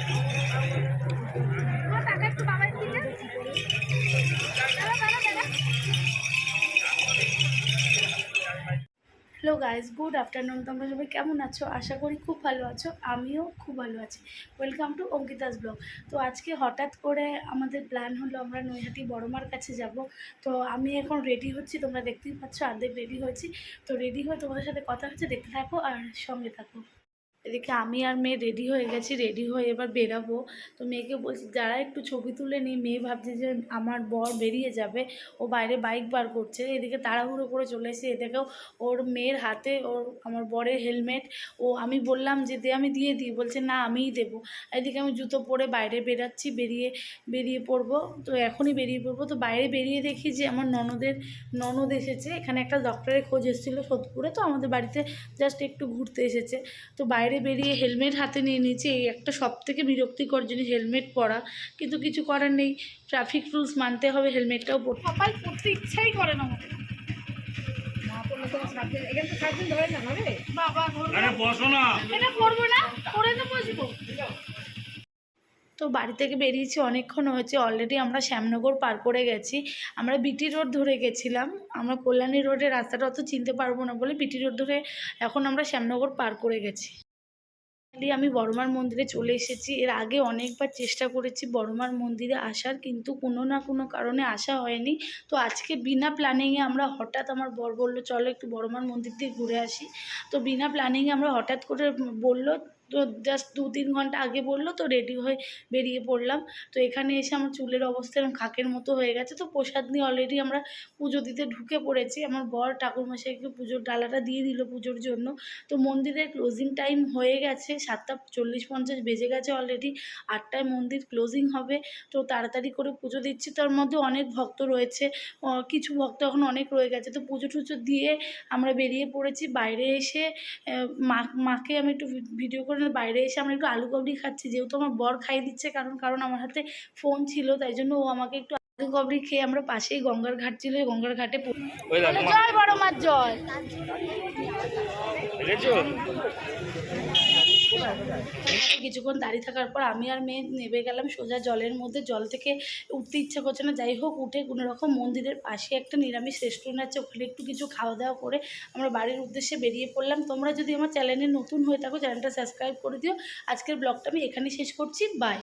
Hello guys, good afternoon. তোমরা সবাই কেমন আছো? আশা করি খুব ভালো আছো। আমিও খুব ভালো আছি। Welcome to Ankita's blog. তো আজকে হঠাৎ করে আমাদের প্ল্যান হলো আমরা নৈহাটি বড়মার কাছে যাব। তো আমি এখন রেডি হচ্ছি, তোমরা দেখতেই পাচ্ছ অর্ধেক রেডি হয়েছি। তো রেডি হয়ে তোমাদের সাথে কথা হচ্ছে, দেখতে থাকো আর সঙ্গে থাকো। এদিকে আমি আর মেয়ে রেডি হয়ে গেছি, রেডি হয়ে এবার বেরাবো। তো মেয়েকে বলছি যারা একটু ছবি তুলে নিই। মেয়ে ভাবছে যে আমার বর বেরিয়ে যাবে, ও বাইরে বাইক বার করছে। এদিকে তাড়াহুড়ো করে চলে এসে এদিকেও ওর মেয়ের হাতে আমার বরের হেলমেট। আমি বললাম যে আমি দিয়ে দিই, বলছে না আমিই দেবো। এদিকে আমি জুতো পরে বাইরে বেরাচ্ছি, বেরিয়ে পড়বো। তো এখনই বেরিয়ে পড়বো। তো বাইরে বেরিয়ে দেখি যে আমার ননদ এসেছে। এখানে একটা ডক্টরের খোঁজ এসেছিলো সোদপুরে, তো আমাদের বাড়িতে জাস্ট একটু ঘুরতে এসেছে। তো বাইরে বেরিয়ে হেলমেট হাতে নিয়ে নিয়েছি। এই একটা সবথেকে বিরক্তিকর জিনিস হেলমেট পরা, কিন্তু কিছু করার নেই, ট্রাফিক রুলস মানতে হবে। হেলমেটটাও পরতে ইচ্ছাই করে না আমাদের। তো বাড়ি থেকে বেরিয়েছি, অনেকক্ষণ হয়েছে। অলরেডি আমরা শ্যামনগর পার করে গেছি। আমরা বিটি রোড ধরে গেছিলাম। আমরা কল্যাণী রোডের রাস্তাটা অত চিনতে পারবো না বলে বিটি রোড ধরে এখন আমরা শ্যামনগর পার করে গেছি। আমি বড়মার মন্দিরে চলে এসেছি। এর আগে অনেকবার চেষ্টা করেছি বড়মার মন্দিরে আসার, কিন্তু কোনো না কোনো কারণে আসা হয়নি। তো আজকে বিনা প্ল্যানিংয়ে আমরা হঠাৎ, আমার বর বললো চলো একটু বড়মার মন্দির দিয়ে ঘুরে আসি। তো বিনা প্ল্যানিংয়ে আমরা হঠাৎ করে বললো, তো জাস্ট 2-3 ঘন্টা আগে বললো, তো রেডি হয়ে বেরিয়ে পড়লাম। তো এখানে এসে আমার চুলের অবস্থা এরকম খাকের মতো হয়ে গেছে। তো প্রসাদ নিয়ে অলরেডি আমরা পুজো দিতে ঢুকে পড়েছি। আমার বর ঠাকুরমশাইকে পুজোর ডালাটা দিয়ে দিল পুজোর জন্য। তো মন্দিরের ক্লোজিং টাইম হয়ে গেছে, 7:40-50 বেজে গেছে অলরেডি। 8টায় মন্দির ক্লোজিং হবে। তো তাড়াতাড়ি করে পুজো দিচ্ছি। তার মধ্যে অনেক ভক্ত রয়েছে, কিছু ভক্ত এখন অনেক রয়ে গেছে। তো পুজো টুজো দিয়ে আমরা বেরিয়ে পড়েছি। বাইরে এসে মাকে আমি একটু ভিডিও করে বাইরে এসে আমরা একটু আলু কাবলি খাচ্ছি, যেহেতু আমার বর খাইয়ে দিচ্ছে। কারণ আমার হাতে ফোন ছিল, তাই জন্য ও আমাকে একটু আলু কাবলি খেয়ে, আমরা পাশেই গঙ্গার ঘাট ছিল, গঙ্গার ঘাটে জয় বড় মার জয়। কিছুক্ষণ দাঁড়িয়ে থাকার পর আমি আর মেয়ে নেমে গেলাম সোজা জলের মধ্যে। জল থেকে উঠতে ইচ্ছা করছে না, যাই হোক উঠে কোনো রকম মন্দিরের পাশে একটা নিরামিষ রেস্টুরেন্ট আছে, ওখানে একটু কিছু খাওয়া দাওয়া করে আমরা বাড়ির উদ্দেশ্যে বেরিয়ে পড়লাম। তোমরা যদি আমার চ্যানেলে নতুন হয়ে থাকো, চ্যানেলটা সাবস্ক্রাইব করে দিও। আজকের ব্লগটা আমি এখানেই শেষ করছি। বাই।